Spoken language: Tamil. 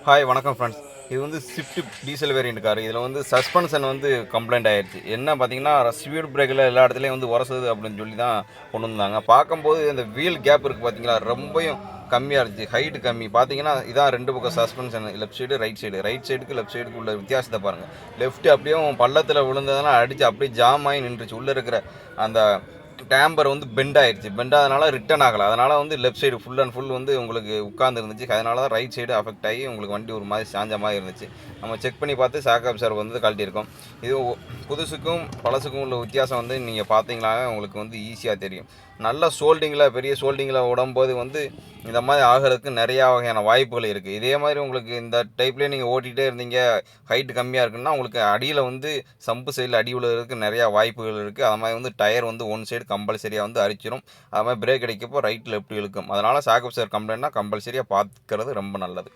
ஹாய் வணக்கம் ஃப்ரெண்ட்ஸ். இது வந்து ஸ்விஃப்ட் டீசல் வேரியண்ட் கார். இதில் வந்து சஸ்பென்ஷன் வந்து கம்ப்ளைண்ட் ஆயிடுச்சு. என்ன பார்த்தீங்கன்னா, ஸ்பீட் பிரேக்கில் எல்லா இடத்துலையும் வந்து உரசுது அப்படின்னு சொல்லி தான் கொண்டு வந்தாங்க. பார்க்கும்போது இந்த வீல் கேப் இருக்குது பார்த்தீங்களா, ரொம்பவும் கம்மியாக இருந்துச்சு. ஹைட்டு கம்மி பார்த்தீங்கன்னா, இதான் ரெண்டு பக்கம் suspension, left side right side. Right சைடுக்கு லெஃப்ட் சைடுக்கு உள்ள வித்தியாசத்தை பாருங்கள். லெஃப்ட் அப்படியே பள்ளத்தில் விழுந்ததுனால அடித்து அப்படியே ஜாம் ஆகி நின்றுச்சு. உள்ளே இருக்கிற அந்த டேம்பர் வந்து பெண்ட் ஆயிடுச்சு. பெண்ட் ஆனதுனால ரிட்டர்ன் ஆகலை. அதனால் வந்து left side full and full வந்து உங்களுக்கு உட்கார்ந்து இருந்துச்சு. அதனால தான் ரைட் சைடு அஃபெக்ட் ஆகி உங்களுக்கு வண்டி ஒரு மாதிரி சாஞ்ச மாதிரி இருந்துச்சு. நம்ம செக் பண்ணி பார்த்து ஷாக் அப்சர்வர் வந்து கழட்டியிருக்கோம். இது புதுசுக்கும் பழசுக்கும் உள்ள வித்தியாசம் வந்து நீங்கள் பார்த்தீங்களா உங்களுக்கு வந்து ஈஸியாக தெரியும். நல்ல சோல்டிங்கில் பெரிய சோல்டிங்கில் விடும்போது வந்து இந்த மாதிரி ஆகிறதுக்கு நிறையா வகையான வாய்ப்புகள் இருக்குது. இதே மாதிரி உங்களுக்கு இந்த டைப்லேயே நீங்கள் ஓட்டிகிட்டே இருந்தீங்க, ஹைட்டு கம்மியாக இருக்குன்னா உங்களுக்கு அடியில் வந்து சம்பு சைடில் அடி விழுறதுக்கு நிறையா வாய்ப்புகள் இருக்குது. அது மாதிரி வந்து டயர் வந்து ஒன் சைடு கம்பல்சரியாக வந்து அரிச்சிடும். அது மாதிரி பிரேக் அடிக்கப்போ ரைட் லெஃப்ட் இழுக்கும். அதனால் ஷாக் அப்சர்வர் கம்ப்ளைண்ட்னா கம்பல்சரியாக பார்த்துக்கிறது ரொம்ப நல்லது.